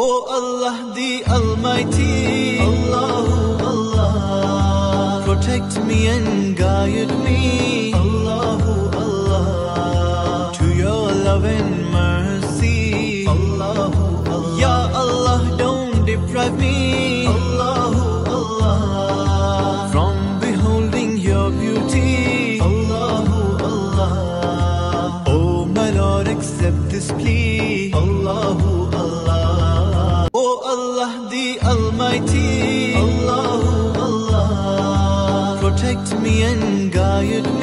Oh Allah the Almighty, Allahu Allah, protect me and guide me, Allahu Allah, to your love and mercy, Allahu Allah. Ya Allah, don't deprive me, Allahu Allah, from beholding your beauty, Allahu Allah. Oh my Lord, accept this plea, Allahu Allah. Oh Allah the Almighty, Allahu Allah, protect me and guide me.